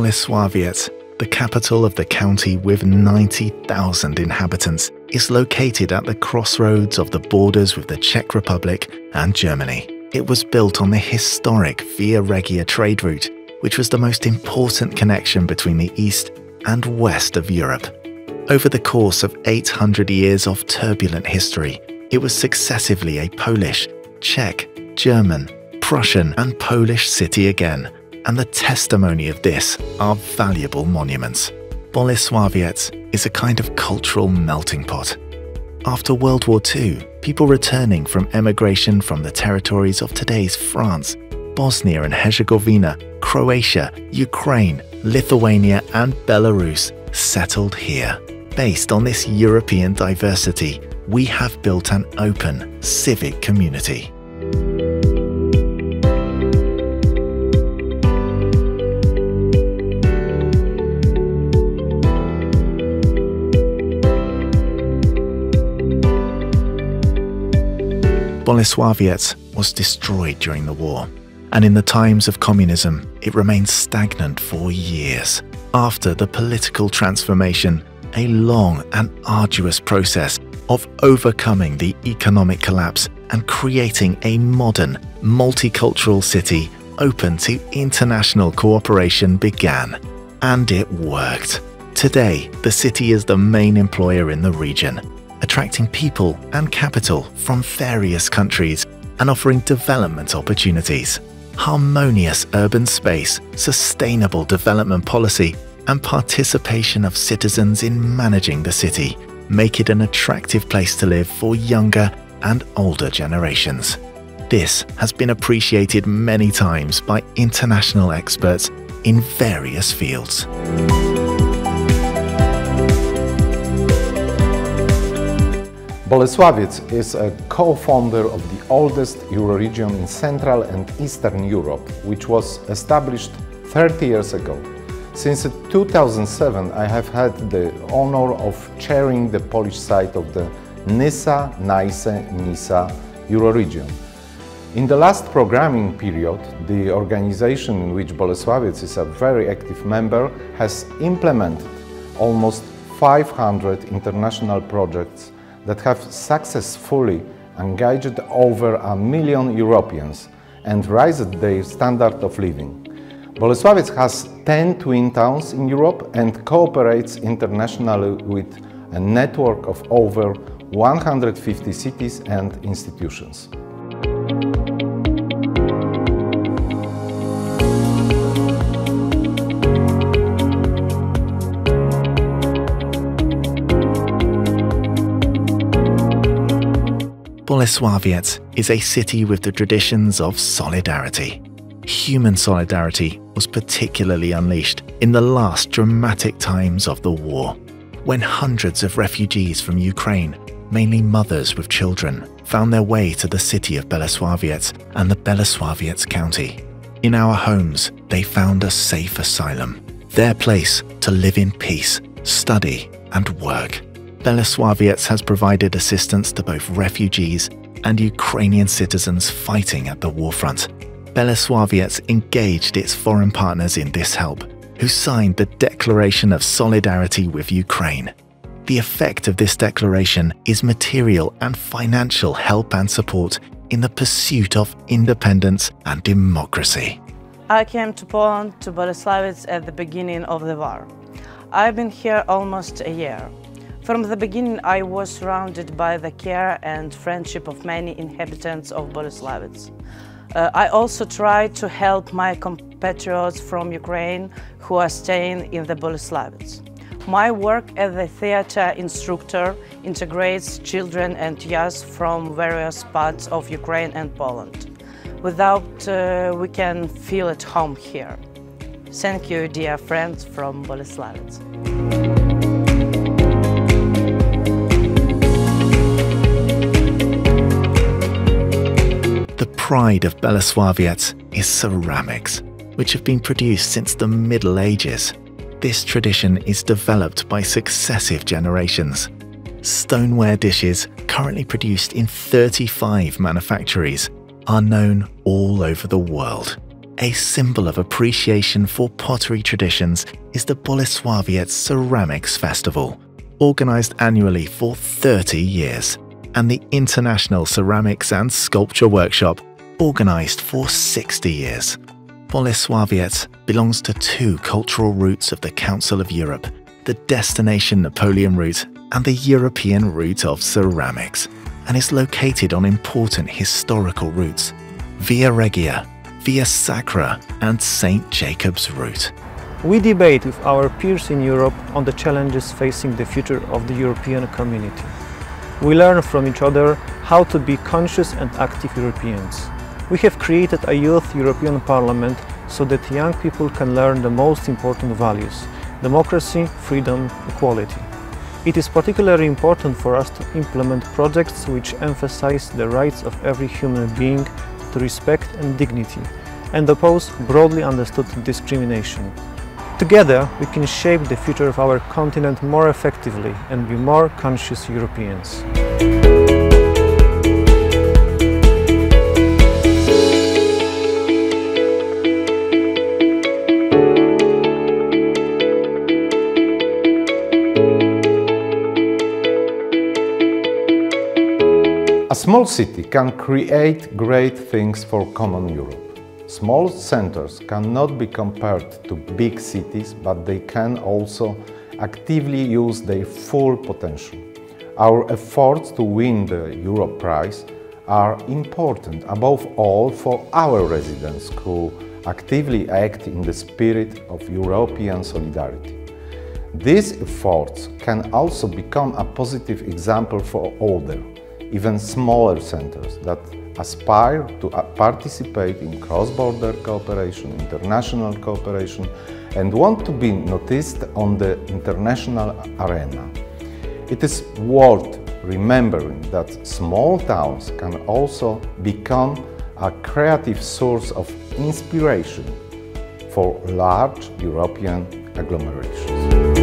Bolesławiec, the capital of the county with 90,000 inhabitants, is located at the crossroads of the borders with the Czech Republic and Germany. It was built on the historic Via Regia trade route, which was the most important connection between the east and west of Europe. Over the course of 800 years of turbulent history, it was successively a Polish, Czech, German, Prussian and Polish city again, and the testimony of this are valuable monuments. Bolesławiec is a kind of cultural melting pot. After World War II, people returning from emigration from the territories of today's France, Bosnia and Herzegovina, Croatia, Ukraine, Lithuania and Belarus settled here. Based on this European diversity, we have built an open, civic community. Bolesławiec was destroyed during the war, and in the times of communism, it remained stagnant for years. After the political transformation, a long and arduous process of overcoming the economic collapse and creating a modern, multicultural city open to international cooperation began. And it worked. Today, the city is the main employer in the region, attracting people and capital from various countries and offering development opportunities. Harmonious urban space, sustainable development policy, and participation of citizens in managing the city make it an attractive place to live for younger and older generations. This has been appreciated many times by international experts in various fields. Bolesławiec is a co-founder of the oldest Euroregion in Central and Eastern Europe, which was established 30 years ago. Since 2007, I have had the honor of chairing the Polish side of the Nysa Euroregion. In the last programming period, the organization in which Bolesławiec is a very active member has implemented almost 500 international projects that have successfully engaged over 1 million Europeans and raised their standard of living. Bolesławiec has 10 twin towns in Europe and cooperates internationally with a network of over 150 cities and institutions. Bolesławiec is a city with the traditions of solidarity. Human solidarity was particularly unleashed in the last dramatic times of the war, when hundreds of refugees from Ukraine, mainly mothers with children, found their way to the city of Bolesławiec and the Bolesławiec County. In our homes, they found a safe asylum, their place to live in peace, study and work. Bolesławiec has provided assistance to both refugees and Ukrainian citizens fighting at the war front. Bolesławiec engaged its foreign partners in this help, who signed the Declaration of Solidarity with Ukraine. The effect of this declaration is material and financial help and support in the pursuit of independence and democracy. I came to Poland, to Bolesławiec, at the beginning of the war. I've been here almost a year. From the beginning, I was surrounded by the care and friendship of many inhabitants of Bolesławiec. I also tried to help my compatriots from Ukraine who are staying in the Bolesławiec. My work as a theater instructor integrates children and youth from various parts of Ukraine and Poland. Without, we can feel at home here. Thank you, dear friends from Bolesławiec. The pride of Bolesławiec is ceramics, which have been produced since the Middle Ages. This tradition is developed by successive generations. Stoneware dishes, currently produced in 35 manufactories, are known all over the world. A symbol of appreciation for pottery traditions is the Bolesławiec Ceramics Festival, organized annually for 30 years, and the International Ceramics and Sculpture Workshop, organized for 60 years. Bolesławiec belongs to two cultural routes of the Council of Europe, the Destination Napoleon route and the European route of ceramics, and is located on important historical routes, Via Regia, Via Sacra and St. Jacob's route. We debate with our peers in Europe on the challenges facing the future of the European community. We learn from each other how to be conscious and active Europeans. We have created a Youth European Parliament so that young people can learn the most important values: democracy, freedom, equality. It is particularly important for us to implement projects which emphasize the rights of every human being to respect and dignity, and oppose broadly understood discrimination. Together, we can shape the future of our continent more effectively and be more conscious Europeans. A small city can create great things for common Europe. Small centers cannot be compared to big cities, but they can also actively use their full potential. Our efforts to win the Europe Prize are important above all for our residents who actively act in the spirit of European solidarity. These efforts can also become a positive example for older, even smaller centers that aspire to participate in cross-border cooperation, international cooperation, and want to be noticed on the international arena. It is worth remembering that small towns can also become a creative source of inspiration for large European agglomerations.